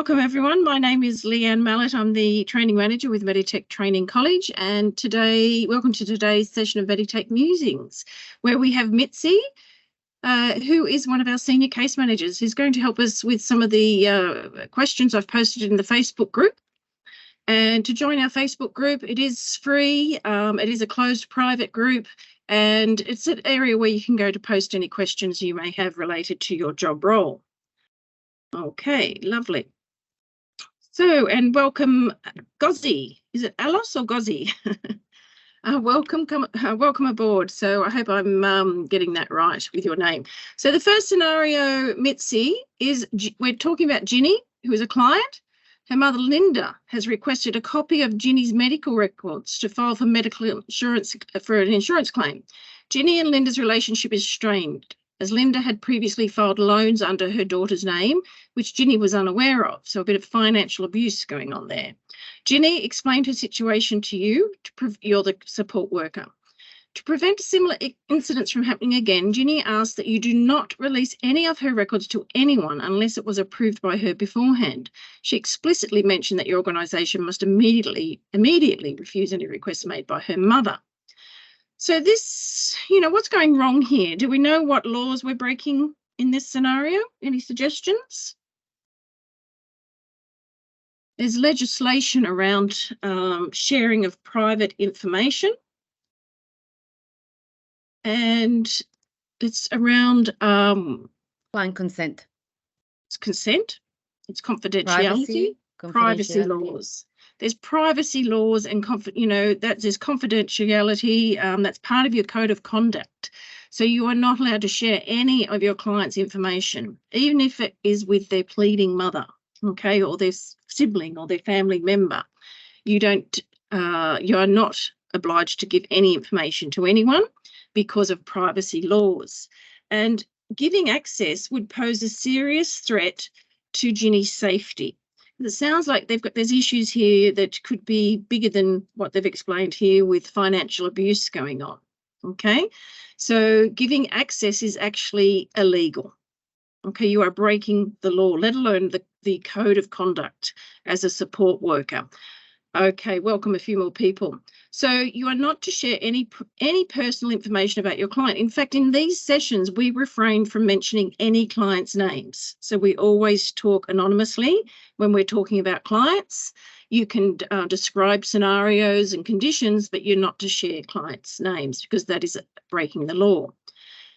welcome everyone. My name is Leanne Mallett. I'm the training manager with Meditech Training College, and welcome to today's session of Meditech Musings, where we have Mitzi, who is one of our senior case managers, who's going to help us with some of the questions I've posted in the Facebook group. And to join our Facebook group, it is free. It is a closed private group, and it's an area where you can go to post any questions you may have related to your job role. Okay, lovely. So, and welcome, Gozzy. Is it Alos or Gozzy? Welcome aboard. So I hope I'm getting that right with your name. So the first scenario, Mitzi, is we're talking about Ginny, who is a client. Her mother, Linda, has requested a copy of Ginny's medical records to file for medical insurance for an insurance claim. Ginny and Linda's relationship is strained, as Linda had previously filed loans under her daughter's name, which Ginny was unaware of, so a bit of financial abuse going on there. Ginny explained her situation to you. You're the support worker. To prevent similar incidents from happening again, Ginny asked that you do not release any of her records to anyone unless it was approved by her beforehand. She explicitly mentioned that your organisation must immediately refuse any requests made by her mother. So this, what's going wrong here? Do we know what laws we're breaking in this scenario? Any suggestions? There's legislation around sharing of private information, and it's around client consent. It's consent. It's confidentiality. Privacy laws. There's privacy laws and there's confidentiality. That's part of your code of conduct. So you are not allowed to share any of your client's information, even if it is with their pleading mother, okay, or their sibling or their family member. You are not obliged to give any information to anyone because of privacy laws. And giving access would pose a serious threat to Ginny's safety. It sounds like there's issues here that could be bigger than what they've explained here with financial abuse going on, okay? So giving access is actually illegal, okay? You are breaking the law, let alone the code of conduct as a support worker. Okay, welcome a few more people. So you are not to share any personal information about your client. In fact, in these sessions, we refrain from mentioning any clients' names. So we always talk anonymously when we're talking about clients. You can describe scenarios and conditions, but you're not to share clients' names because that is breaking the law.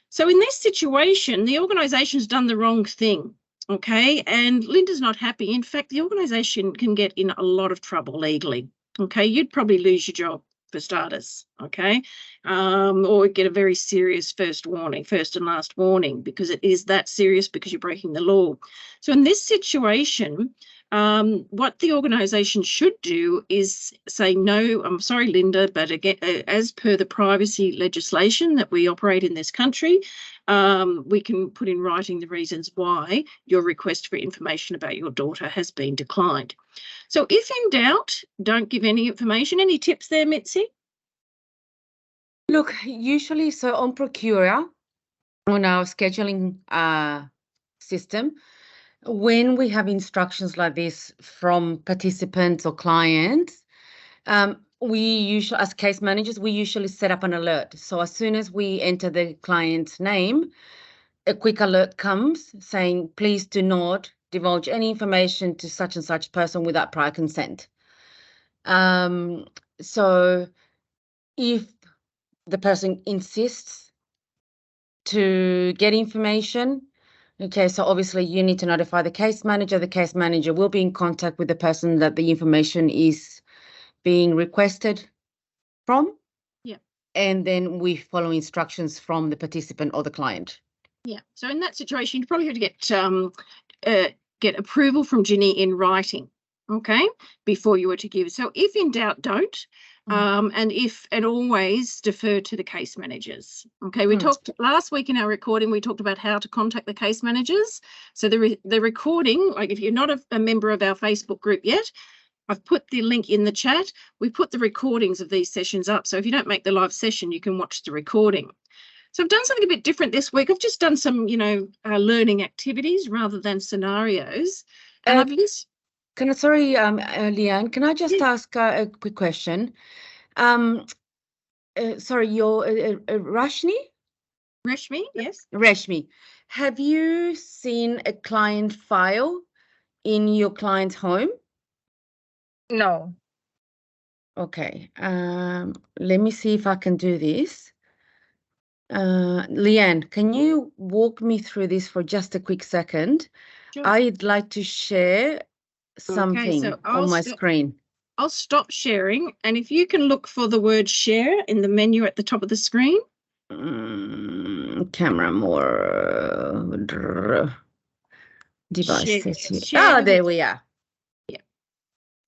So in this situation, the organisation's done the wrong thing. Okay, and Linda's not happy. In fact, the organisation can get in a lot of trouble legally. Okay, you'd probably lose your job for starters. Okay, or get a very serious first and last warning, because it is that serious because you're breaking the law. So in this situation, what the organisation should do is say, no, I'm sorry, Linda, but again, as per the privacy legislation that we operate in this country, we can put in writing the reasons why your request for information about your daughter has been declined. So if in doubt, don't give any information. Any tips there, Mitzi? Look, usually, so on Procura, on our scheduling system, when we have instructions like this from participants or clients, we usually, as case managers, we usually set up an alert. So as soon as we enter the client's name, a quick alert comes saying, please do not divulge any information to such and such person without prior consent. So if the person insists to get information, okay, so obviously you need to notify the case manager. The case manager will be in contact with the person that the information is being requested from. Yeah. And then we follow instructions from the participant or the client. Yeah. So in that situation, you probably have to get approval from Ginny in writing, okay, before you were to give. So if in doubt, don't. And always defer to the case managers. Okay, we talked last week in our recording, we talked about how to contact the case managers. So the recording, like if you're not a member of our Facebook group yet, I've put the link in the chat. We put the recordings of these sessions up. So if you don't make the live session, you can watch the recording. So I've done something a bit different this week. I've just done some, learning activities rather than scenarios. And I've used Sorry, Leanne, can I just ask a quick question? Sorry, your Rashmi? Rashmi, yes. Rashmi, have you seen a client file in your client's home? No. Okay. Let me see if I can do this. Leanne, can you walk me through this for just a quick second? Sure. I'd like to share something on my screen. I'll stop sharing, and if you can look for the word share in the menu at the top of the screen. Camera more. Device settings. Share There we are. Yeah.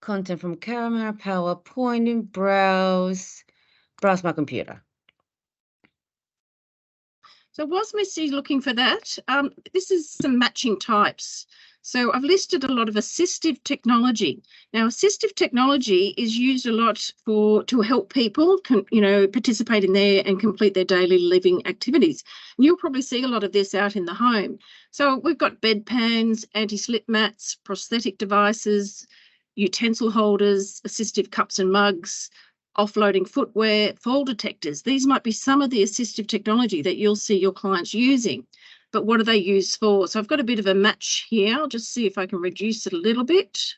Content from camera, PowerPoint, and browse my computer. So whilst Missy's looking for that, this is some matching types. So I've listed a lot of assistive technology. Now, assistive technology is used a lot to help people, participate in their and complete their daily living activities. And you'll probably see a lot of this out in the home. So we've got bedpans, anti-slip mats, prosthetic devices, utensil holders, assistive cups and mugs, offloading footwear, fall detectors. These might be some of the assistive technology that you'll see your clients using. But what are they used for? So I've got a bit of a match here. I'll just see if I can reduce it a little bit.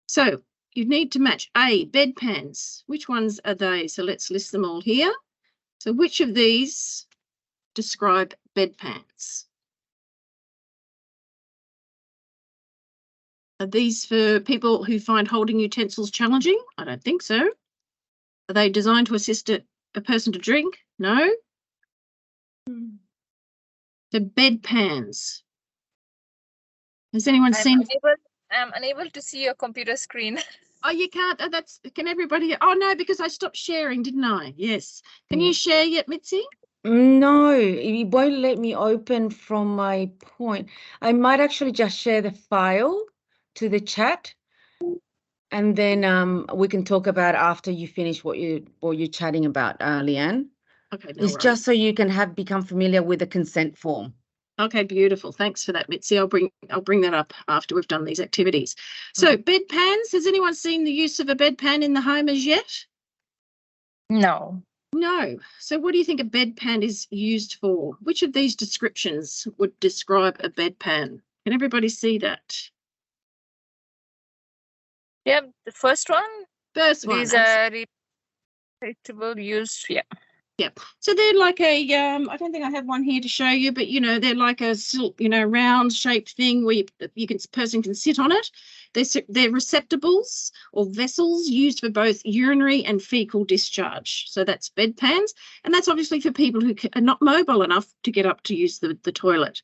So you need to match A, bedpans. Which ones are they? So let's list them all here. So which of these describe bedpans? Are these for people who find holding utensils challenging? I don't think so. Are they designed to assist a person to drink? No. The bedpans. Has anyone seen? I'm unable to see your computer screen. Oh, you can't. Can everybody? Oh no, because I stopped sharing, didn't I? Yes. Can you share yet, Mitzi? No, it won't let me open from my point. I might actually just share the file to the chat, and then we can talk about after you finish what you're chatting about, Leanne. Okay. It's just so you can become familiar with the consent form. Okay, beautiful. Thanks for that, Mitzi. I'll bring that up after we've done these activities. So bedpans. Has anyone seen the use of a bedpan in the home as yet? No. No. So what do you think a bedpan is used for? Which of these descriptions would describe a bedpan? Can everybody see that? Yeah, the first one. First one. These are repeatable use. Yeah. Yeah. So they're like a, I don't think I have one here to show you, but, they're like a, round shaped thing where person can sit on it. They're receptacles or vessels used for both urinary and fecal discharge. So that's bedpans. And that's obviously for people who are not mobile enough to get up to use the toilet.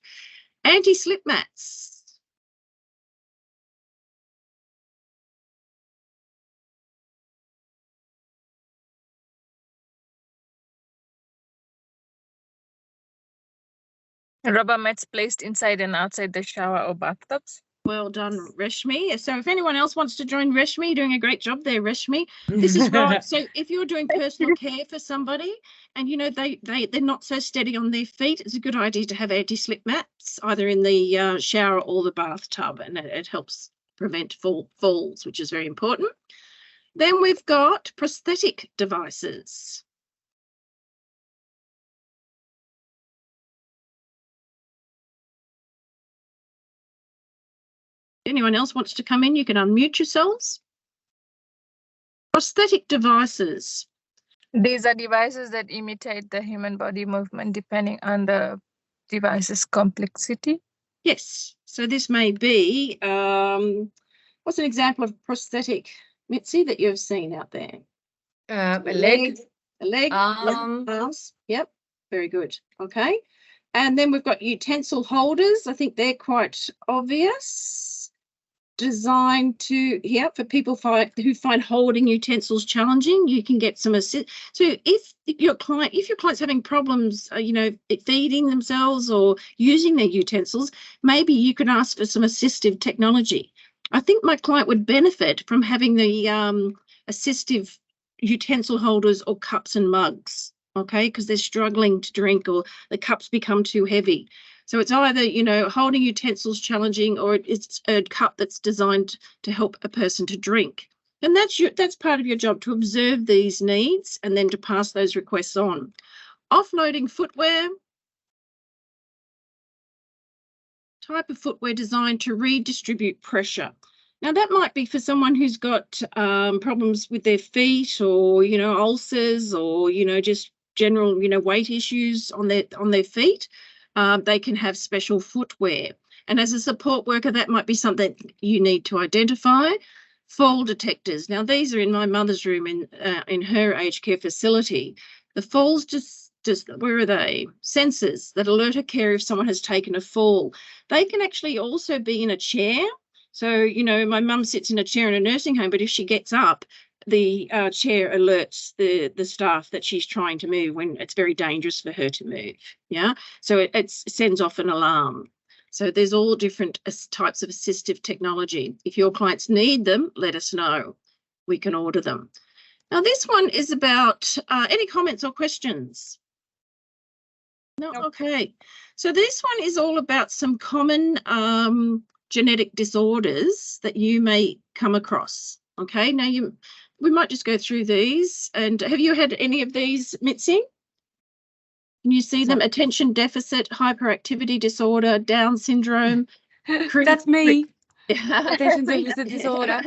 Anti-slip mats. Rubber mats placed inside and outside the shower or bathtubs. Well done, Rashmi. So if anyone else wants to join Rashmi, you're doing a great job there, Rashmi. This is right. So if you're doing personal care for somebody and, they're not so steady on their feet, it's a good idea to have anti-slip mats either in the shower or the bathtub, and it helps prevent falls, which is very important. Then we've got prosthetic devices. Anyone else wants to come in, you can unmute yourselves. Prosthetic devices. These are devices that imitate the human body movement depending on the device's complexity. Yes. So this may be, what's an example of prosthetic, Mitzi, that you've seen out there? A leg. A leg. Arms. Yep. Very good. Okay. And then we've got utensil holders. I think they're quite obvious. Designed for people who find holding utensils challenging, you can get some assist. So if your client's having problems, feeding themselves or using their utensils, maybe you can ask for some assistive technology. I think my client would benefit from having the assistive utensil holders or cups and mugs, okay, because they're struggling to drink or the cups become too heavy. So it's either, you know, holding utensils challenging, or it's a cup that's designed to help a person to drink. And that's part of your job, to observe these needs and then to pass those requests on. Offloading footwear. Type of footwear designed to redistribute pressure. Now, that might be for someone who's got problems with their feet, or, you know, ulcers, or, you know, just general, you know, weight issues on their feet. They can have special footwear. And as a support worker, that might be something you need to identify. Fall detectors. Now, these are in my mother's room in her aged care facility. The falls just where are they? Sensors that alert a carer if someone has taken a fall. They can actually also be in a chair. So, you know, my mum sits in a chair in a nursing home, but if she gets up, the chair alerts the staff that she's trying to move when it's very dangerous for her to move. Yeah. So it sends off an alarm. So there's all different types of assistive technology. If your clients need them, let us know. We can order them. Now, this one is about any comments or questions? No, okay. So this one is all about some common genetic disorders that you may come across. Okay, now we might just go through these. And have you had any of these, Mitzi? Can you see them? Attention deficit hyperactivity disorder, Down syndrome. That's me. Attention deficit disorder.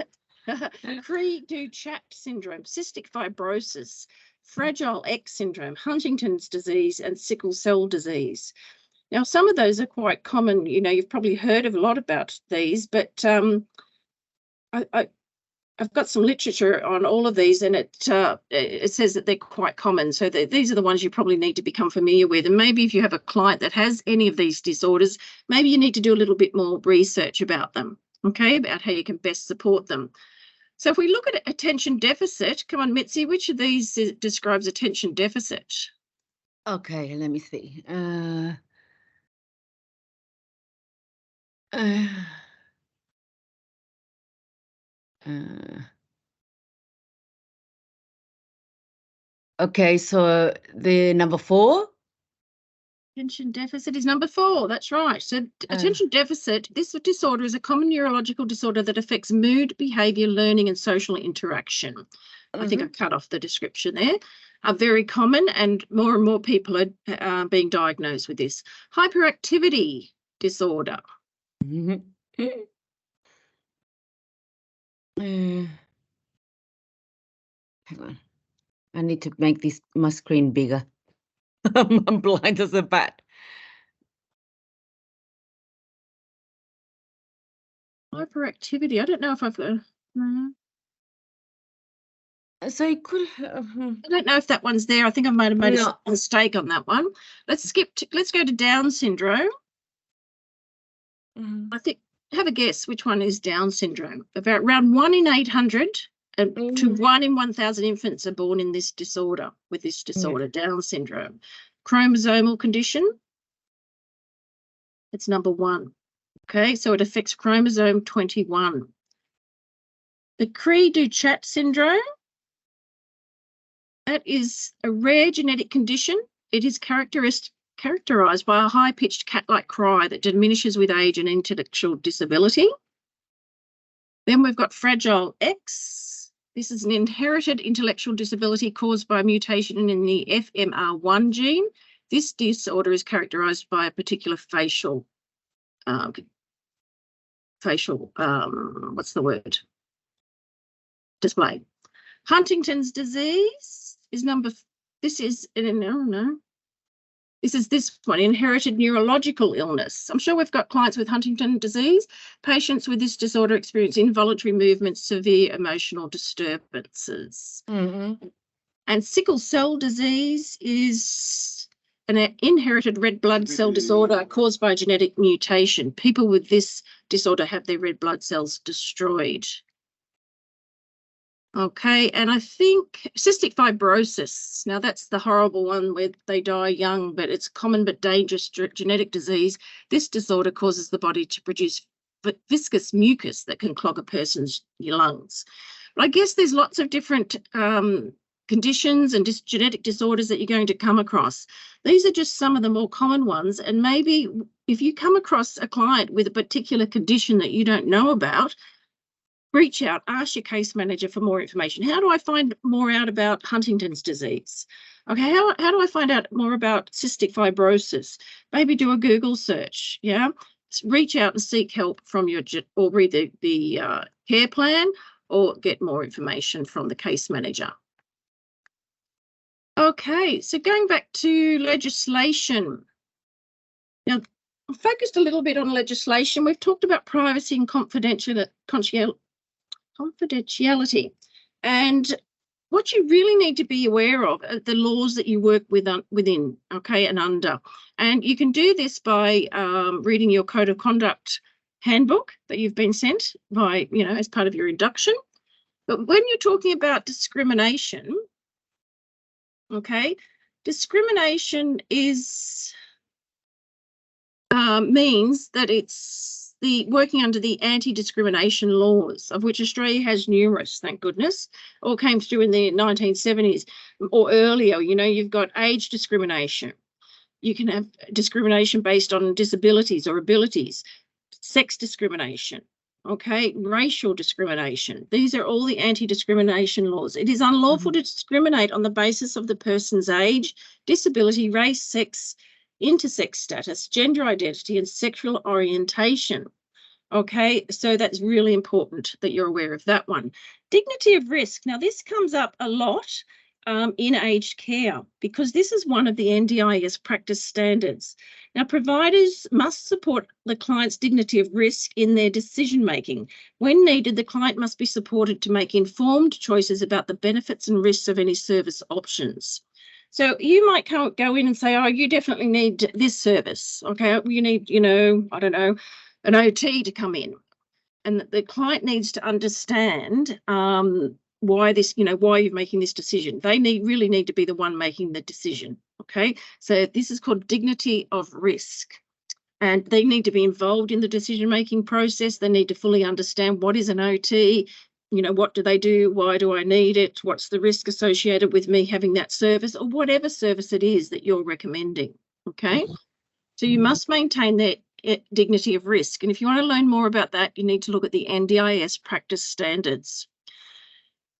Cri-du-chat syndrome, cystic fibrosis, Fragile X syndrome, Huntington's disease, and sickle cell disease. Now, some of those are quite common. You know, you've probably heard of a lot about these, but I've got some literature on all of these, and it says that they're quite common. So these are the ones you probably need to become familiar with. And maybe if you have a client that has any of these disorders, maybe you need to do a little bit more research about them, okay, about how you can best support them. So if we look at attention deficit, come on, Mitzi, which of these describes attention deficit? Okay, let me see. Okay, so the number 4? Attention deficit is number 4. That's right. So attention deficit, this disorder is a common neurological disorder that affects mood, behaviour, learning and social interaction. I think I cut off the description there. Are very common, and more people are being diagnosed with this. Hyperactivity disorder. Hang on. I need to make my screen bigger. I'm blind as a bat. Hyperactivity. I don't know if I've got. So it could. I don't know if that one's there. I think I might have made a mistake on that one. Let's go to Down syndrome. I think, have a guess which one is Down syndrome. Around 1 in 800 to 1 in 1,000 infants are born in this disorder, with this disorder, Down syndrome. Chromosomal condition. It's number 1. Okay, so it affects chromosome 21. The Cri-du-chat syndrome. That is a rare genetic condition. It is characterised by a high-pitched cat-like cry that diminishes with age and intellectual disability. Then we've got Fragile X. This is an inherited intellectual disability caused by a mutation in the FMR1 gene. This disorder is characterised by a particular facial, display. Huntington's disease is this is this one, inherited neurological illness. I'm sure we've got clients with Huntington disease. Patients with this disorder experience involuntary movements, severe emotional disturbances. And sickle cell disease is an inherited red blood cell disorder caused by a genetic mutation. People with this disorder have their red blood cells destroyed. Okay, and I think cystic fibrosis. Now, that's the horrible one where they die young, but it's common but dangerous genetic disease. This disorder causes the body to produce viscous mucus that can clog a person's lungs. But I guess there's lots of different conditions and genetic disorders that you're going to come across. These are just some of the more common ones. And maybe if you come across a client with a particular condition that you don't know about, reach out, ask your case manager for more information. How do I find more out about Huntington's disease? Okay, how do I find out more about cystic fibrosis? Maybe do a Google search, yeah? Reach out and seek help from your, or read the care plan, or get more information from the case manager. Okay, so going back to legislation. Now, I focused a little bit on legislation. We've talked about privacy and confidentiality. And what you really need to be aware of are the laws that you work within, okay, and under. And you can do this by reading your Code of Conduct handbook that you've been sent by, you know, as part of your induction. But when you're talking about discrimination, okay, discrimination is means that it's the working under the anti-discrimination laws, of which Australia has numerous, thank goodness, all came through in the 1970s or earlier. You know, you've got age discrimination. You can have discrimination based on disabilities or abilities, sex discrimination, okay, racial discrimination. These are all the anti-discrimination laws. It is unlawful to discriminate on the basis of the person's age, disability, race, sex, intersex status, gender identity, and sexual orientation. Okay, so that's really important that you're aware of that one. Dignity of risk. Now, this comes up a lot in aged care, because this is one of the NDIS practice standards. Now, providers must support the client's dignity of risk in their decision-making. When needed, the client must be supported to make informed choices about the benefits and risks of any service options. So you might go in and say, oh, you definitely need this service. Okay, you need, you know, I don't know, an OT to come in. And the client needs to understand why this, you know, why you're making this decision. They really need to be the one making the decision. Okay, so this is called dignity of risk. And they need to be involved in the decision-making process. They need to fully understand what is an OT. You know, what do they do? Why do I need it? What's the risk associated with me having that service, or whatever service it is that you're recommending? Okay, so you must maintain that dignity of risk. And if you want to learn more about that, you need to look at the NDIS practice standards.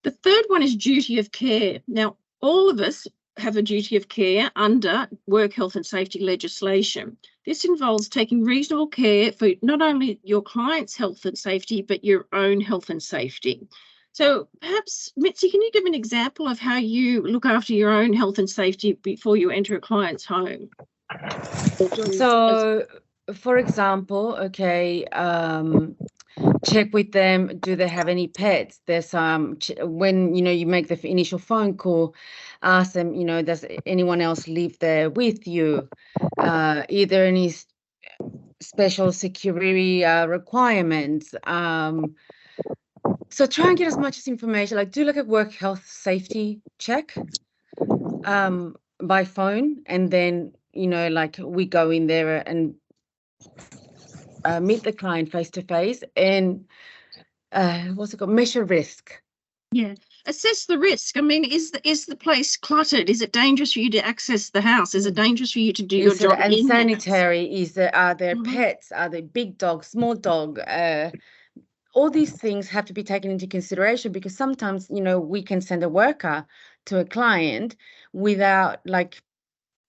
The third one is duty of care. Now, all of us have a duty of care under work health and safety legislation. This involves taking reasonable care for not only your client's health and safety, but your own health and safety. So perhaps, Mitzi, can you give an example of how you look after your own health and safety before you enter a client's home? So, for example, okay, check with them, do they have any pets? There's when, you know, you make the initial phone call, ask them, you know, does anyone else live there with you? Either any special security requirements. So try and get as much as information, like do like a work health safety check by phone, and then, you know, like we go in there and meet the client face to face and what's it called? Measure risk. Yeah, assess the risk. I mean, is the place cluttered? Is it dangerous for you to access the house? Is it dangerous for you to do your job? And sanitary? Are there pets? Are there big dog, small dog? All these things have to be taken into consideration, because sometimes, you know, we can send a worker to a client without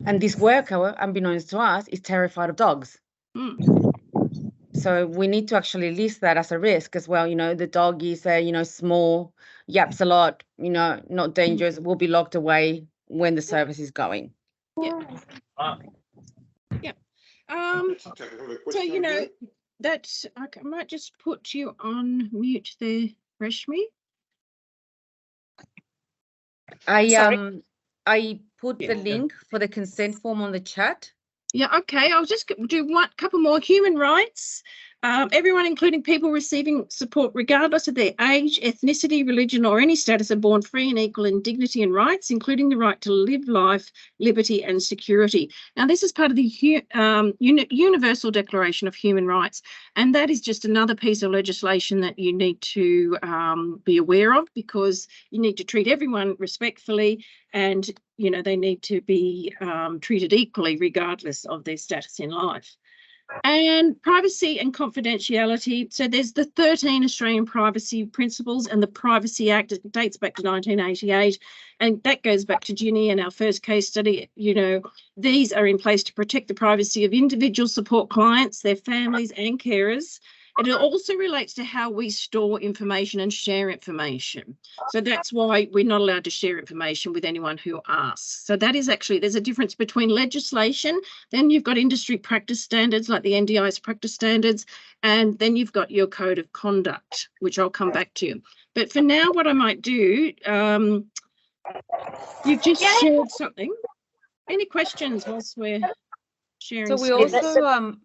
and this worker, unbeknownst to us, is terrified of dogs. So we need to actually list that as a risk as well. You know, the dog is small, yaps a lot, you know, not dangerous, will be locked away when the service is going. Yeah. Yeah. So, you know, that's, I might just put you on mute there, Reshmi. I put the link for the consent form on the chat. Yeah, okay. I'll just do one couple more. Human rights. everyone, including people receiving support, regardless of their age, ethnicity, religion, or any status, are born free and equal in dignity and rights, including the right to live life, liberty, and security. Now, this is part of the Universal Declaration of Human Rights, and that is just another piece of legislation that you need to be aware of, because you need to treat everyone respectfully, and you know they need to be treated equally regardless of their status in life. And privacy and confidentiality. So there's the 13 Australian privacy principles, and the Privacy Act. It dates back to 1988, and that goes back to Ginny and our first case study. You know, these are in place to protect the privacy of individual support clients, their families and carers. And it also relates to how we store information and share information. So that's why we're not allowed to share information with anyone who asks. So that is actually, there's a difference between legislation, then you've got industry practice standards like the NDIS practice standards, and then you've got your code of conduct, which I'll come back to. But for now, what I might do, you've just shared something. Any questions whilst we're sharing? So we also,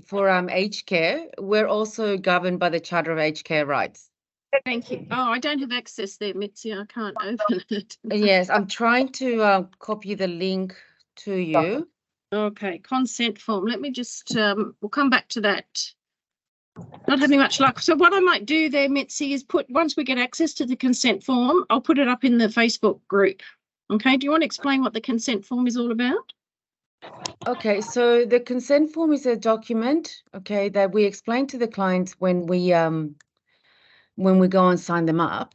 for aged care, we're also governed by the Charter of Aged Care Rights. Thank you. Oh, I don't have access there, Mitzi. I can't open it. Yes, I'm trying to copy the link to you. Okay, consent form. Let me just, we'll come back to that. Not having much luck. So what I might do there, Mitzi, is once we get access to the consent form, I'll put it up in the Facebook group. Okay, do you want to explain what the consent form is all about? Okay, so the consent form is a document, okay, that we explain to the clients when we go and sign them up.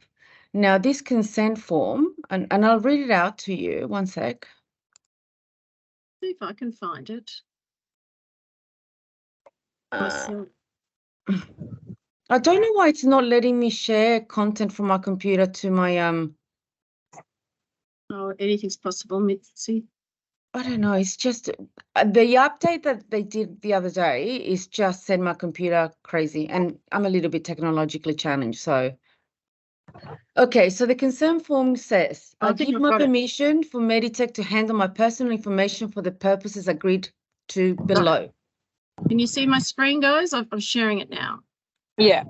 Now, this consent form, and I'll read it out to you. One sec. See if I can find it. I don't know why it's not letting me share content from my computer to my Oh, anything's possible, Mitzi. I don't know. It's just the update that they did the other day is just sent my computer crazy, and I'm a little bit technologically challenged. So, okay. So the consent form says, I give my permission for Meditech to handle my personal information for the purposes agreed to below. Can you see my screen, guys? I'm sharing it now. Yeah.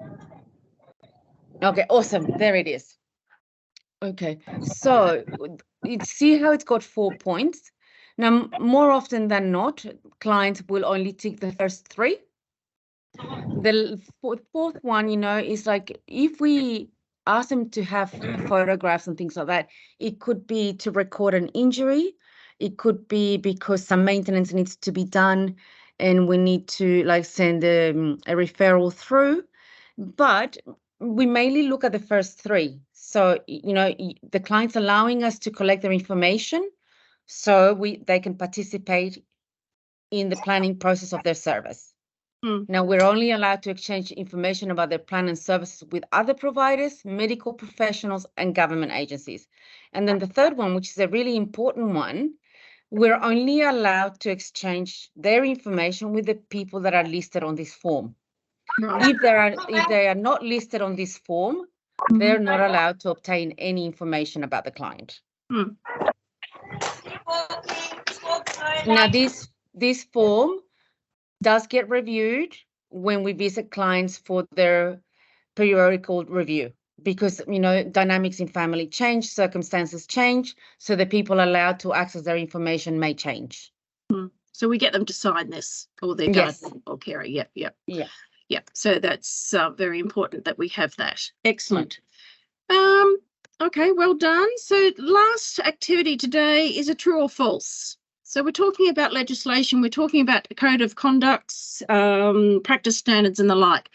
Okay. Awesome. There it is. Okay. So you see how it's got 4 points. Now, more often than not, clients will only tick the first 3. The fourth one, you know, is like if we ask them to have photographs and things like that, it could be to record an injury. It could be because some maintenance needs to be done and we need to like send a referral through. But we mainly look at the first 3. So, you know, the client's allowing us to collect their information so they can participate in the planning process of their service. Now, we're only allowed to exchange information about their plan and services with other providers, medical professionals, and government agencies. And then the third one, which is a really important one, we're only allowed to exchange their information with the people that are listed on this form. If they are not listed on this form, they're not allowed to obtain any information about the client. Now, this form does get reviewed when we visit clients for their periodical review, because, you know, dynamics in family change, circumstances change, so the people allowed to access their information may change. So we get them to sign this, or their guardian or carer. Yep. So that's very important that we have that. Excellent. Okay, well done. So last activity today is a true or false. So we're talking about legislation, we're talking about the code of conducts, practice standards and the like.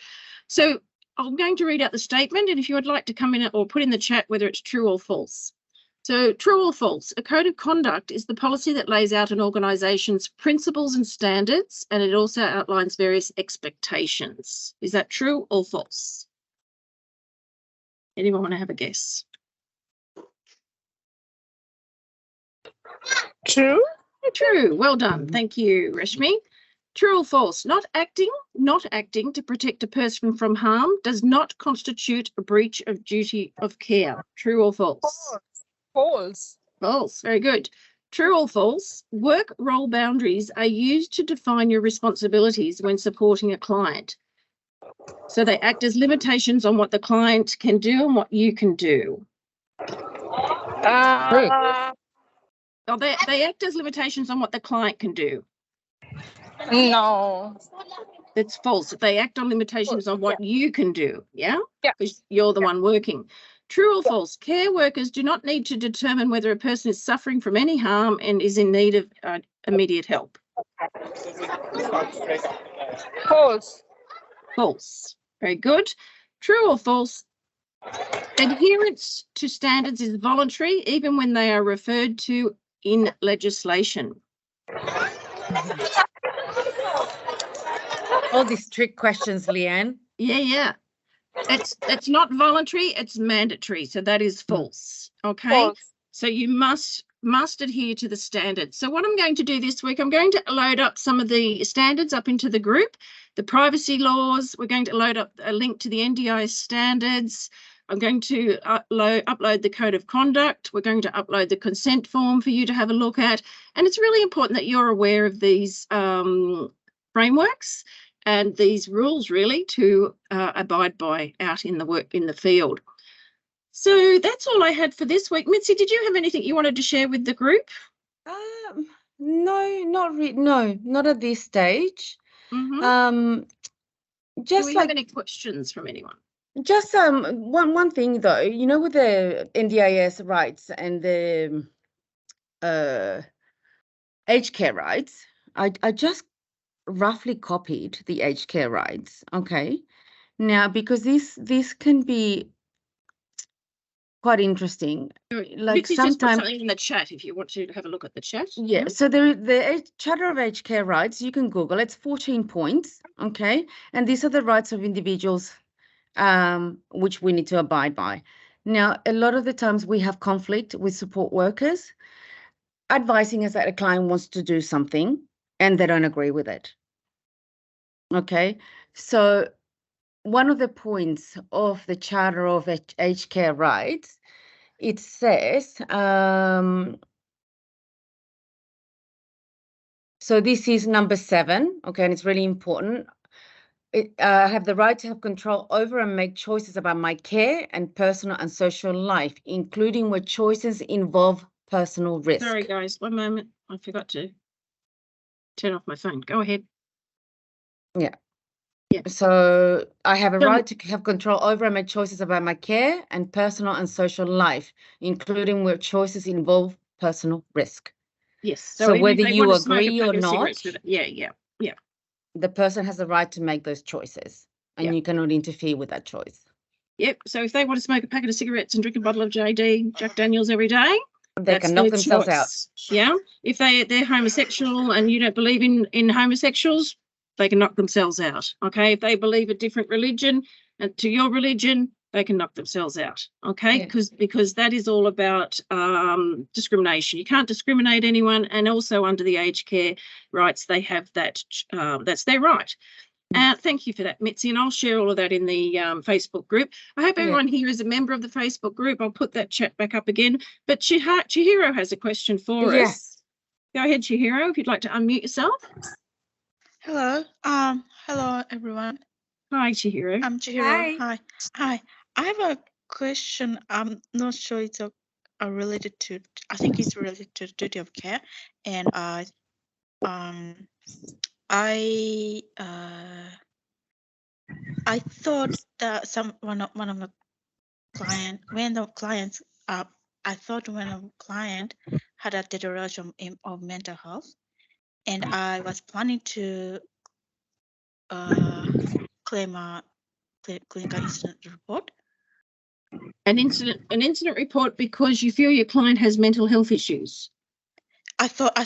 So I'm going to read out the statement, and if you would like to come in or put in the chat whether it's true or false. So true or false, a code of conduct is the policy that lays out an organisation's principles and standards, and it also outlines various expectations. Is that true or false? Anyone want to have a guess? True. True. Well done. Thank you, Rashmi. True or false? Not acting to protect a person from harm does not constitute a breach of duty of care. True or false? False. False. Very good. True or false? Work role boundaries are used to define your responsibilities when supporting a client. So they act as limitations on what the client can do and what you can do. Oh, they act as limitations on what the client can do. No. That's false. They act on limitations on what you can do. Yeah? Yeah. Because you're the one working. True or false? Care workers do not need to determine whether a person is suffering from any harm and is in need of immediate help. False. False. Very good. True or false? Adherence to standards is voluntary, even when they are referred to in legislation. All these trick questions, Leanne. Yeah. It's not voluntary, it's mandatory. So that is false. Okay. False. So you must adhere to the standards. So what I'm going to do this week, I'm going to load up some of the standards up into the group, the privacy laws. We're going to load up a link to the NDIS standards. I'm going to upload the code of conduct. We're going to upload the consent form for you to have a look at. And it's really important that you're aware of these frameworks and these rules really to abide by out in the field. So that's all I had for this week. Mitzi, did you have anything you wanted to share with the group? No, not at this stage. Mm-hmm. Just Do we have any questions from anyone? Just one thing though, you know, with the NDIS rights and the aged care rights, I just roughly copied the aged care rights. Okay, now because this can be quite interesting. Like sometimes just put something in the chat if you want to have a look at the chat. Yeah, so the Charter of Aged Care Rights, you can Google, it's 14 points, okay? And these are the rights of individuals which we need to abide by. Now, a lot of the times we have conflict with support workers advising us that a client wants to do something and they don't agree with it. Okay, so one of the points of the Charter of Aged Care Rights, it says, so this is number 7, okay, and it's really important. I have the right to have control over and make choices about my care and personal and social life, including where choices involve personal risk. Sorry, guys, one moment. I forgot to turn off my phone. Go ahead. Yeah. So I have a right to have control over and make choices about my care and personal and social life, including where choices involve personal risk. Yes. So whether you agree or not, yeah. The person has the right to make those choices, and you cannot interfere with that choice. Yep. So if they want to smoke a packet of cigarettes and drink a bottle of Jack Daniels every day, they can knock themselves out. Yeah. If they're homosexual and you don't believe in homosexuals, they can knock themselves out. Okay. If they believe a different religion to your religion, they can knock themselves out. Okay. Because that is all about discrimination. You can't discriminate anyone. And also under the aged care rights, they have that. That's their right. Thank you for that, Mitzi, and I'll share all of that in the Facebook group. I hope everyone here is a member of the Facebook group. I'll put that chat back up again. But Chihiro has a question for us. Go ahead, Chihiro, if you'd like to unmute yourself. Hello. Hello, everyone. Hi, Chihiro. I'm Chihiro. Hi. I have a question. I'm not sure it's related to. I think it's related to duty of care, and I thought that one of the clients I thought when a client had a deterioration of mental health, and I was planning to claim a clinical incident report. An incident report because you feel your client has mental health issues. I thought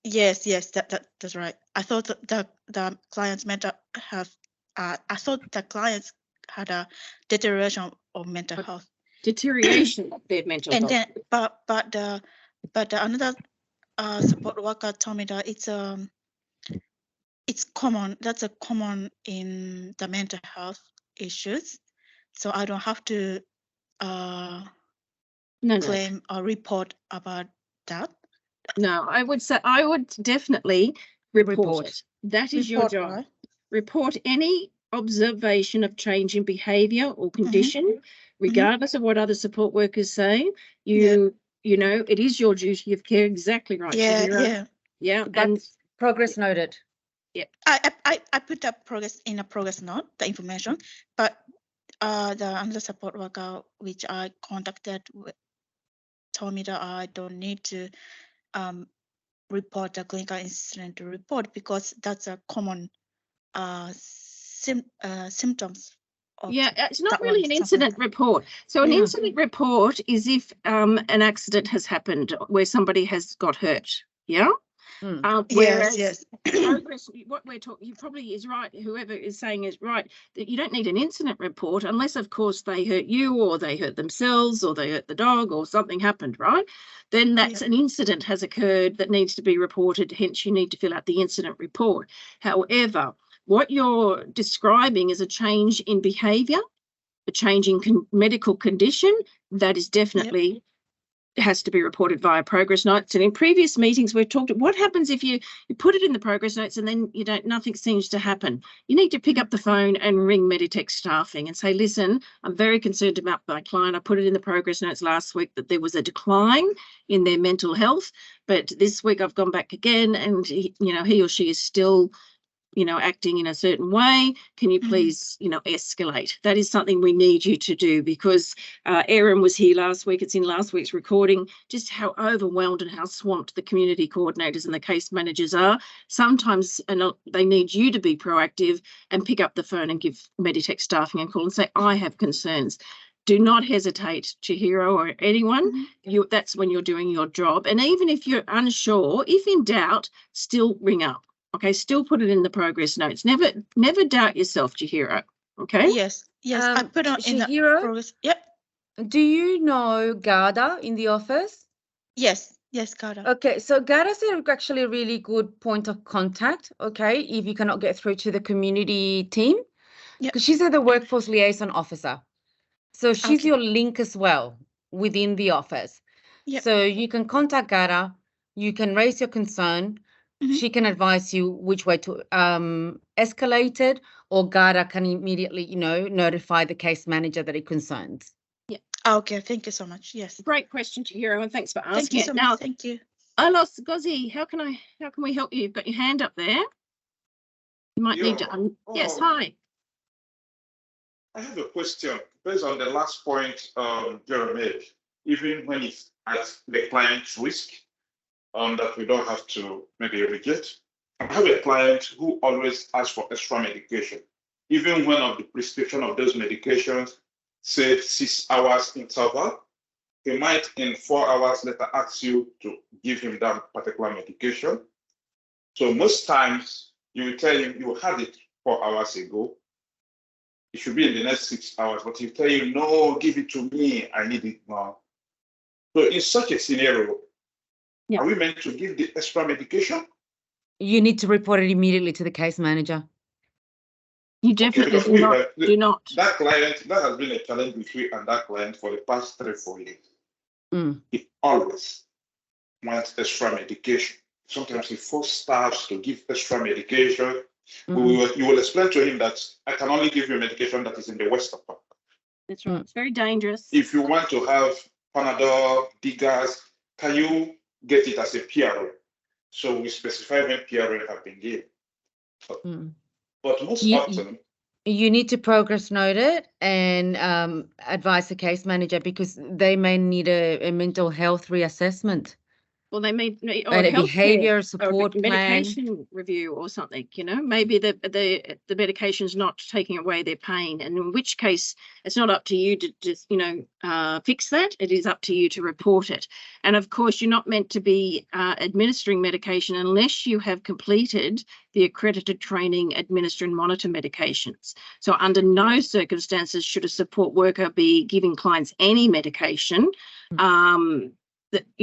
yes, that's right. I thought that the client's mental health. I thought the clients had a deterioration of mental health. Deterioration of their mental health. And then, but another support worker told me that it's common. That's a common in the mental health issues. So I don't have to claim or report about that? No, I would say I would definitely report it. That is your job. Right? Report any observation of change in behaviour or condition, regardless of what other support workers say. You know, it is your duty of care. Exactly right. Yeah. And progress noted. Yeah. I put that progress in a progress note, the information, but the another support worker which I contacted told me that I don't need to report a clinical incident report because that's a common symptoms. Yeah, it's not really an incident report. So an incident report is if an accident has happened where somebody has got hurt. Yeah. Whereas progress, what we're talking, you probably is right. Whoever is saying is right that you don't need an incident report unless, of course, they hurt you or they hurt themselves or they hurt the dog or something happened, right? Then that's an incident has occurred that needs to be reported. Hence, you need to fill out the incident report. However, what you're describing is a change in behaviour, a change in medical condition that is definitely. Has to be reported via progress notes. And in previous meetings, we've talked what happens if you put it in the progress notes and then nothing seems to happen. You need to pick up the phone and ring Meditech staffing and say, listen, I'm very concerned about my client. I put it in the progress notes last week that there was a decline in their mental health, but this week I've gone back again and he or she is still acting in a certain way. Can you please, escalate? That is something we need you to do because Erin was here last week. It's in last week's recording, just how overwhelmed and how swamped the community coordinators and the case managers are. Sometimes they need you to be proactive and pick up the phone and give Meditech staffing a call and say, I have concerns. Do not hesitate, Chihiro or anyone. That's when you're doing your job. And even if you're unsure, if in doubt, still ring up. Okay, still put it in the progress notes. Never doubt yourself, Chihiro. Okay? Yes, I put it in the progress. Yep. Do you know Garda in the office? Yes, Garda. Okay, so Garda's actually a really good point of contact, okay, if you cannot get through to the community team. Because she's the workforce liaison officer. So she's your link as well within the office. So you can contact Garda, you can raise your concern. She can advise you which way to escalate it, or Garda can immediately, notify the case manager that it concerns. Yeah. Okay, thank you so much. Yes. Great question, Chihiro, and thanks for asking. Thank you so much. Thank you. Alos Gozi, how can we help you? You've got your hand up there. You might need to. Yes, hi. I have a question based on the last point Jeremy made. Even when it's at the client's risk. That we don't have to maybe reject. I have a client who always asks for extra medication, even when of the prescription of those medications, say 6 hours interval, he might in 4 hours later ask you to give him that particular medication. So most times you tell him you had it 4 hours ago. It should be in the next 6 hours, but he tell you, no, give it to me, I need it now. So in such a scenario, are we meant to give the extra medication? You need to report it immediately to the case manager. You definitely do not. That client, that has been a challenge between and that client for the past 3-4 years. He always wants extra medication. Sometimes he forces staff to give extra medication. You will explain to him that I can only give you medication that is in the Western part. That's right. It's very dangerous. If you want to have Panadol, Digas, can you get it as a PRO? So we specify when PRO have been given. But most often, you need to progress note it and advise the case manager because they may need a mental health reassessment. Well, they may or a behavior support or medication plan. review or something. Maybe the medication's not taking away their pain, and in which case it's not up to you to just fix that. It is up to you to report it. And of course, you're not meant to be administering medication unless you have completed the accredited training, administer and monitor medications. So under no circumstances should a support worker be giving clients any medication.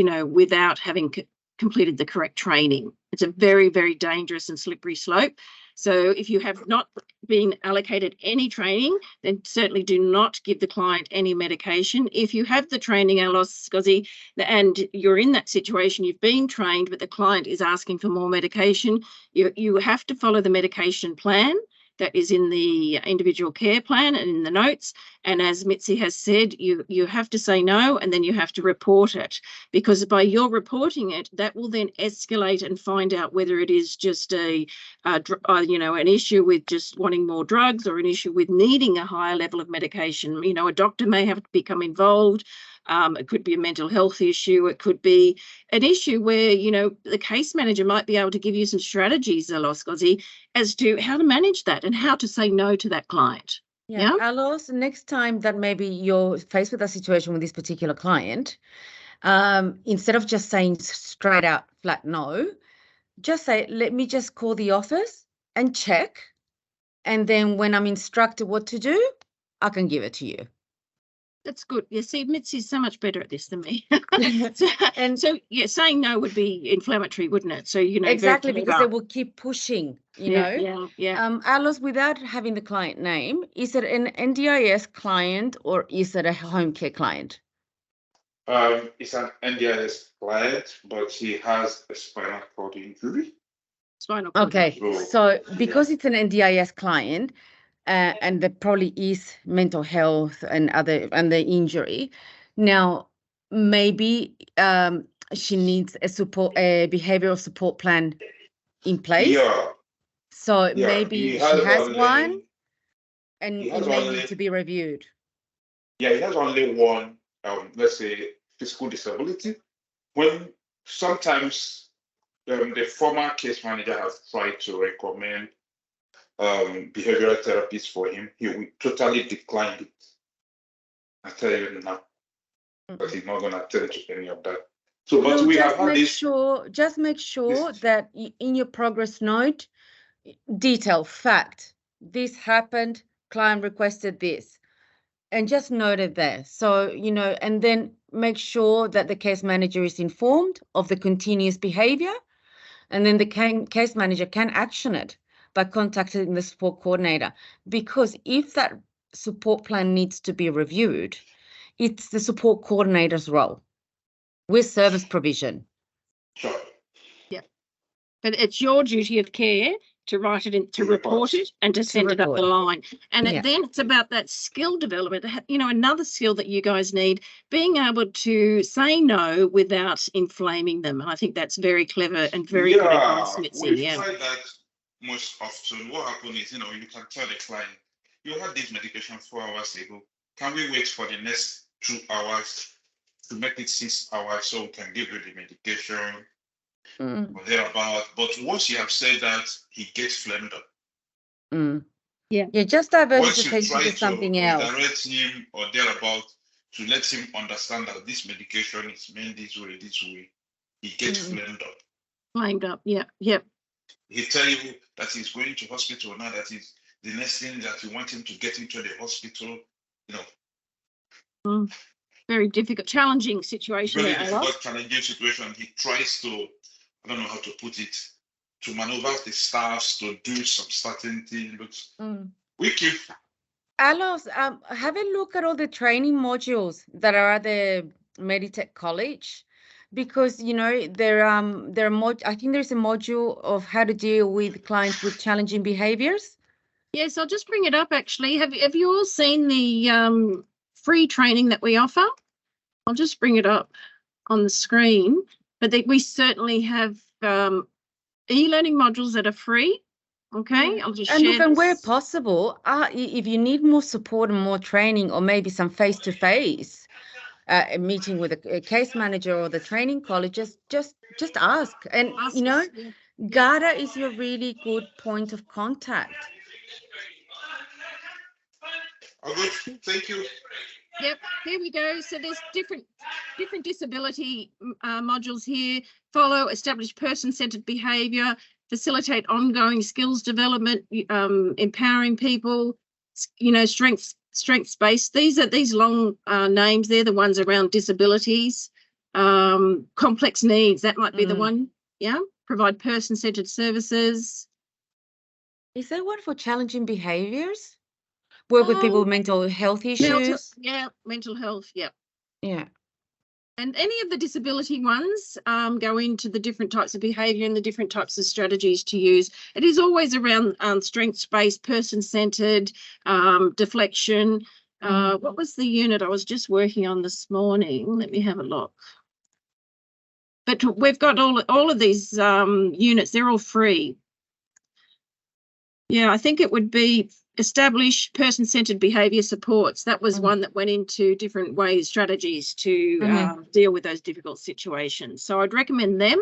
Without having completed the correct training. It's a very, very dangerous and slippery slope. So if you have not been allocated any training, then certainly do not give the client any medication. If you have the training, Scozzy, and you're in that situation, you've been trained, but the client is asking for more medication, you have to follow the medication plan that is in the individual care plan and in the notes. And as Mitzi has said, you have to say no, and then you have to report it, because by your reporting it, that will then escalate and find out whether it is just an issue with just wanting more drugs, or an issue with needing a higher level of medication. You know, a doctor may have to become involved. It could be a mental health issue. It could be an issue where, you know, the case manager might be able to give you some strategies, Scozzy, as to how to manage that and how to say no to that client. Yeah. Alos, next time that maybe you're faced with a situation with this particular client, instead of just saying straight out flat no, just say, let me just call the office and check. And then when I'm instructed what to do, I can give it to you. That's good. You see, Mitzi's so much better at this than me. So yeah, saying no would be inflammatory, wouldn't it? So, you know, exactly, because they will keep pushing, you know. Yeah. Alos, without having the client name, is it an NDIS client or is it a home care client? It's an NDIS client, but he has a spinal cord injury. Spinal cord. Okay, so because it's an NDIS client, and there probably is mental health and the injury. Now, maybe she needs a behavioral support plan in place. Yeah. So maybe she has one, and it may need to be reviewed. Yeah, he has only one, let's say, physical disability. When sometimes the former case manager has tried to recommend behavioral therapies for him, he will totally decline it. I tell you now, but he's not going to attend to any of that. So, but we have had this. Just make sure that in your progress note, detail, fact, this happened, client requested this, and just note it there. So, you know, and then make sure that the case manager is informed of the continuous behavior, and then the case manager can action it by contacting the support coordinator. Because if that support plan needs to be reviewed, it's the support coordinator's role with service provision. Sure. Yeah. But it's your duty of care to write it in, to report it, and to send it up the line. And then it's about that skill development. You know, another skill that you guys need, being able to say no without inflaming them. And I think that's very clever and very good advice, Mitzi. We try that most often. What happens is, you know, you can tell the client, you had this medication 4 hours ago. Can we wait for the next 2 hours to make it 6 hours so we can give you the medication or thereabout? But once you have said that, he gets flamed up. Yeah, just divert the attention to something else. Direct him or thereabout to let him understand that this medication is meant this way, he gets flamed up. Flamed up, yeah. He tell you that he's going to hospital now, that is the next thing that you want him to get into the hospital, you know. Very difficult, challenging situation. Very difficult, challenging situation. He tries to, I don't know how to put it, to maneuver the staffs to do some certain things. We keep. Alos, have a look at all the training modules that are at the Meditech College, because you know I think there's a module of how to deal with clients with challenging behaviors. Yes, I'll just bring it up. Actually, have you all seen the free training that we offer? I'll just bring it up on the screen. But we certainly have e-learning modules that are free. Okay, I'll just share. And where possible, if you need more support and more training, or maybe some face-to-face meeting with a case manager or the training college, just ask. And you know, GARDA is your really good point of contact. Okay, thank you. Yep, here we go. So there's different disability modules here. Follow, establish person-centered behaviour, facilitate ongoing skills development, empowering people, you know, strengths-based. These long names. They're the ones around disabilities. Complex needs, that might be the one. Yeah, provide person-centered services. Is there one for challenging behaviors? Work with people with mental health issues? Mental health, yeah. Yeah. And any of the disability ones go into the different types of behaviour and the different types of strategies to use. It is always around strengths-based, person-centred, deflection. What was the unit I was just working on this morning? Let me have a look. But we've got all of these units. They're all free. Yeah, I think it would be establish person-centred behaviour supports. That was one that went into different ways, strategies to deal with those difficult situations. So I'd recommend them.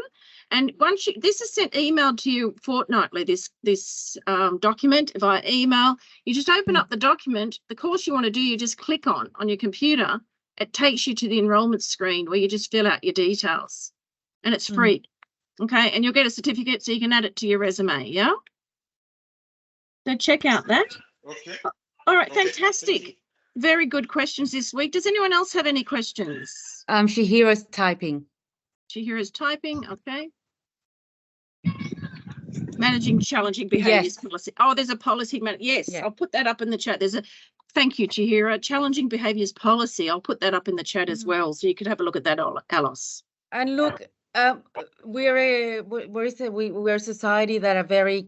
And once this is emailed to you fortnightly, this document via email. You just open up the document. The course you want to do, you just click on your computer. It takes you to the enrolment screen where you just fill out your details, and it's free. Okay, and you'll get a certificate so you can add it to your resume. Yeah. So check out that. Okay. All right, fantastic. Very good questions this week. Does anyone else have any questions? Shihira's typing. Shihira's typing, okay. Managing challenging behaviours policy. Oh, there's a policy. Yes, I'll put that up in the chat. Thank you, Chihira. Challenging behaviours policy. I'll put that up in the chat as well, so you could have a look at that, Alice. And look, we're a society that are very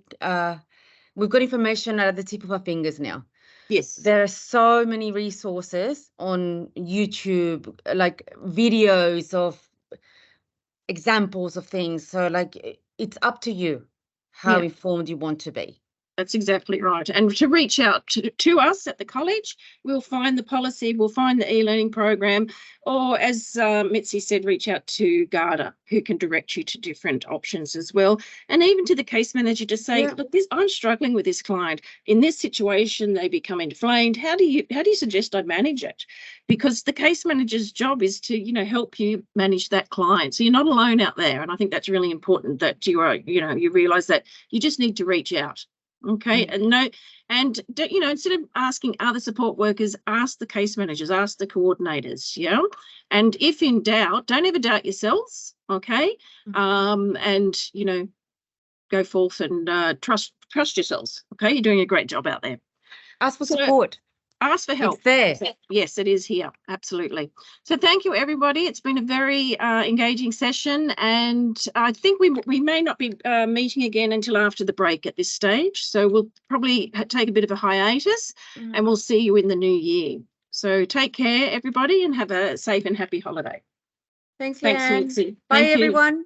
we've got information at the tip of our fingers now. Yes. There are so many resources on YouTube, like videos of examples of things. So like it's up to you how informed you want to be. That's exactly right. And to reach out to us at the college, we'll find the policy, we'll find the e-learning program, or as Mitzi said, reach out to Garda, who can direct you to different options as well. And even to the case manager to say, look, I'm struggling with this client. In this situation, they become inflamed. How do you suggest I manage it? Because the case manager's job is to, help you manage that client. So you're not alone out there. And I think that's really important that you realise that you just need to reach out. Okay, and instead of asking other support workers, ask the case managers, ask the coordinators, and if in doubt, don't ever doubt yourselves, okay, and go forth and trust yourselves, okay. You're doing a great job out there. Ask for support. Ask for help. It's there. Yes, it is here. Absolutely. So thank you, everybody. It's been a very engaging session, and I think we may not be meeting again until after the break at this stage. So we'll probably take a bit of a hiatus, and we'll see you in the new year. So take care, everybody, and have a safe and happy holiday. Thanks, Thanks, Nancy. Bye, everyone.